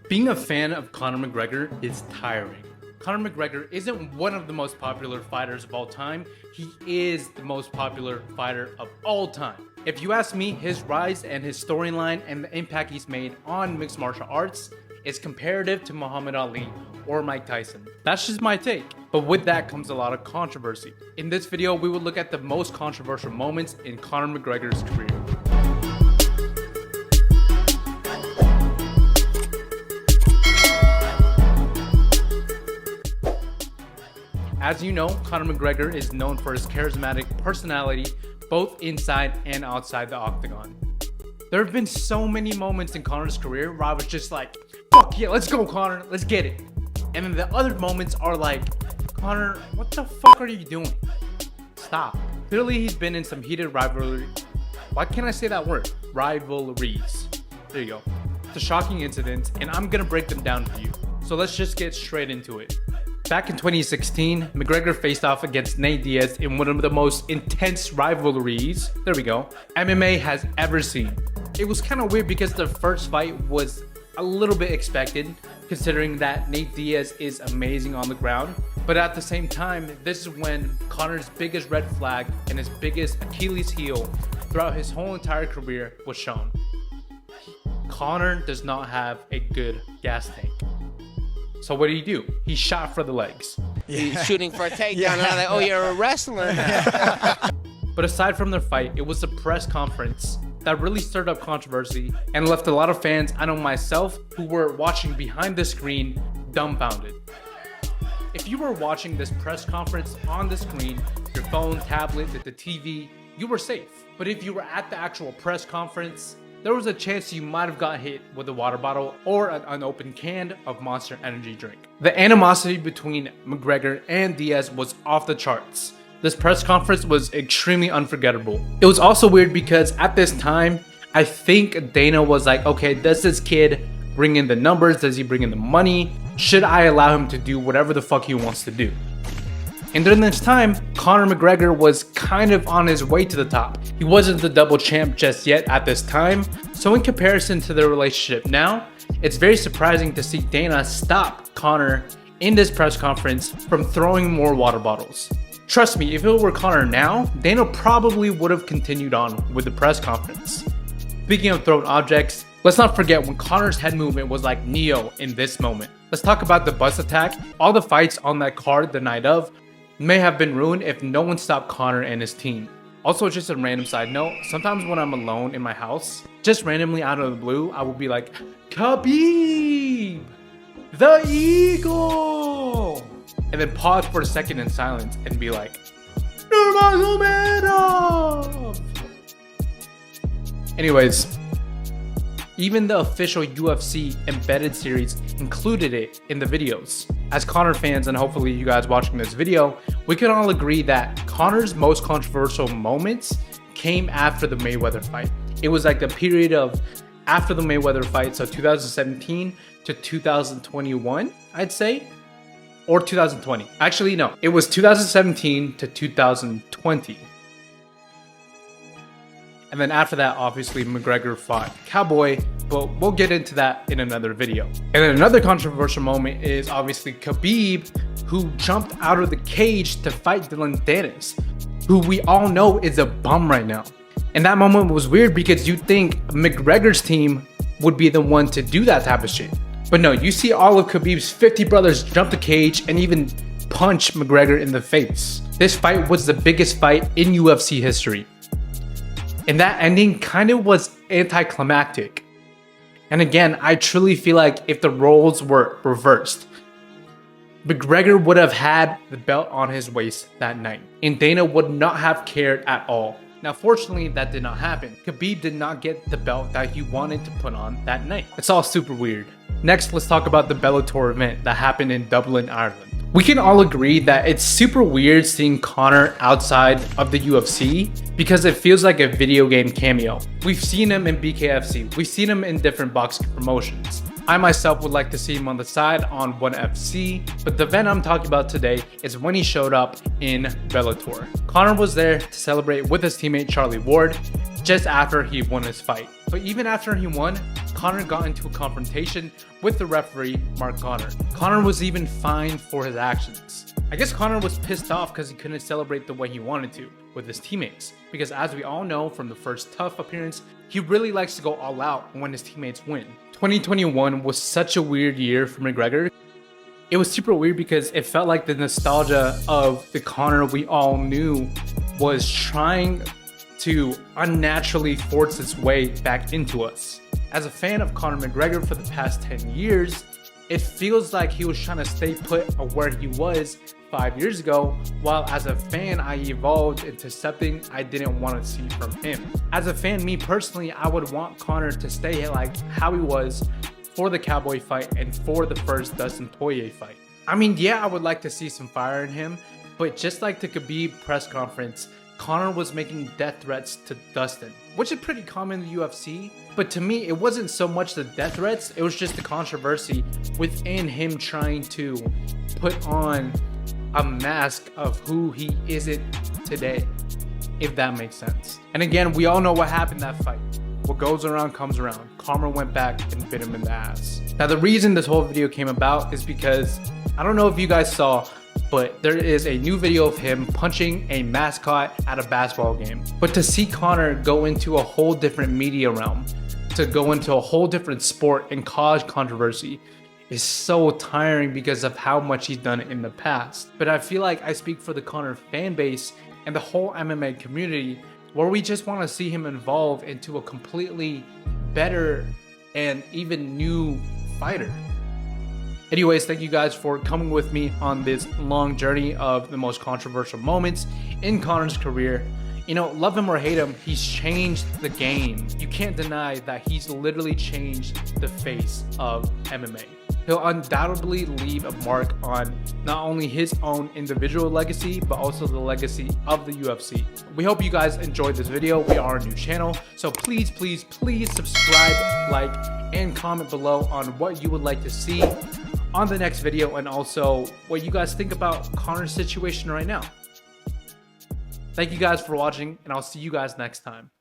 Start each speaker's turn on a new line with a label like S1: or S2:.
S1: Being a fan of Conor McGregor is tiring. Conor McGregor isn't one of the most popular fighters of all time. He is the most popular fighter of all time. If you ask me, his rise and his storyline and the impact he's made on mixed martial arts is comparative to Muhammad Ali or Mike Tyson. That's just my take. But with that comes a lot of controversy. In this video, we will look at the most controversial moments in Conor McGregor's career. As you know, Conor McGregor is known for his charismatic personality, both inside and outside the octagon. There have been so many moments in Conor's career where I was just like, fuck yeah, let's go Conor, let's get it. And then the other moments are like, Conor, what the fuck are you doing? Stop. Clearly he's been in some heated rivalry. Why can't I say that word? Rivalries. There you go. It's a shocking incident, and I'm gonna break them down for you. So let's just get straight into it. Back in 2016, McGregor faced off against Nate Diaz in one of the most intense rivalries, there we go, MMA has ever seen. It was kind of weird because the first fight was a little bit expected, considering that Nate Diaz is amazing on the ground. But at the same time, this is when Conor's biggest red flag and his biggest Achilles heel throughout his whole entire career was shown. Conor does not have a good gas tank. So what do? He shot for the legs.
S2: He's shooting for a takedown. And I'm like, oh, you're a wrestler now.
S1: But aside from their fight, it was the press conference that really stirred up controversy and left a lot of fans, I know myself, who were watching behind the screen, dumbfounded. If you were watching this press conference on the screen, your phone, tablet, the TV, you were safe. But if you were at the actual press conference, there was a chance you might have got hit with a water bottle or an unopened can of Monster Energy drink. The animosity between McGregor and Diaz was off the charts. This press conference was extremely unforgettable. It was also weird because at this time, I think Dana was like, okay, does this kid bring in the numbers? Does he bring in the money? Should I allow him to do whatever the fuck he wants to do? And during this time, Conor McGregor was kind of on his way to the top. He wasn't the double champ just yet at this time, so in comparison to their relationship now, it's very surprising to see Dana stop Conor in this press conference from throwing more water bottles. Trust me, if it were Conor now, Dana probably would have continued on with the press conference. Speaking of thrown objects, let's not forget when Conor's head movement was like Neo in this moment. Let's talk about the bus attack. All the fights on that card the night of may have been ruined if no one stopped Conor and his team. Also, just a random side note, sometimes when I'm alone in my house, just randomly out of the blue, I will be like, Khabib, the Eagle, and then pause for a second in silence and be like, Nurmagomedov. Anyways, even the official UFC embedded series included it in the videos. As Conor fans, and hopefully you guys watching this video, we can all agree that Conor's most controversial moments came after the Mayweather fight. It was like the period of after the Mayweather fight, so 2017 to 2021, I'd say, or 2020. Actually, no, it was 2017 to 2020. And then after that, obviously, McGregor fought Cowboy, but we'll get into that in another video. And then another controversial moment is obviously Khabib, who jumped out of the cage to fight Dylan Dennis, who we all know is a bum right now. And that moment was weird because you'd think McGregor's team would be the one to do that type of shit. But no, you see all of Khabib's 50 brothers jump the cage and even punch McGregor in the face. This fight was the biggest fight in UFC history. And that ending kind of was anticlimactic. And again, I truly feel like if the roles were reversed, McGregor would have had the belt on his waist that night, and Dana would not have cared at all. Now, fortunately, that did not happen. Khabib did not get the belt that he wanted to put on that night. It's all super weird. Next, let's talk about the Bellator event that happened in Dublin, Ireland. We can all agree that it's super weird seeing Conor outside of the UFC because it feels like a video game cameo. We've seen him in BKFC, we've seen him in different boxing promotions. I myself would like to see him on the side on ONE FC, but the event I'm talking about today is when he showed up in Bellator. Conor was there to celebrate with his teammate Charlie Ward just after he won his fight. But even after he won, Conor got into a confrontation with the referee, Mark Conor. Conor was even fined for his actions. I guess Conor was pissed off because he couldn't celebrate the way he wanted to with his teammates. Because as we all know from the first Tough appearance, he really likes to go all out when his teammates win. 2021 was such a weird year for McGregor. It was super weird because it felt like the nostalgia of the Conor we all knew was trying to unnaturally force its way back into us. As a fan of Conor McGregor for the past 10 years, it feels like he was trying to stay put where he was 5 years ago, while as a fan, I evolved into something I didn't want to see from him. As a fan, me personally, I would want Conor to stay like how he was for the Cowboy fight and for the first Dustin Poirier fight. I mean, yeah, I would like to see some fire in him, but just like the Khabib press conference, Conor was making death threats to Dustin, which is pretty common in the UFC. But to me, it wasn't so much the death threats, it was just the controversy within him trying to put on a mask of who he isn't today, if that makes sense. And again, we all know what happened that fight. What goes around comes around. Conor went back and bit him in the ass. Now, the reason this whole video came about is because, I don't know if you guys saw, but there is a new video of him punching a mascot at a basketball game. But to see Conor go into a whole different media realm, to go into a whole different sport and cause controversy, is so tiring because of how much he's done in the past. But I feel like I speak for the Conor fan base and the whole MMA community, where we just want to see him evolve into a completely better and even new fighter. Anyways, thank you guys for coming with me on this long journey of the most controversial moments in Conor's career. You know, love him or hate him, he's changed the game. You can't deny that he's literally changed the face of MMA. He'll undoubtedly leave a mark on not only his own individual legacy, but also the legacy of the UFC. We hope you guys enjoyed this video. We are a new channel, so please, please, please subscribe, like, and comment below on what you would like to see on the next video, and also what you guys think about Conor's situation right now. Thank you guys for watching, and I'll see you guys next time.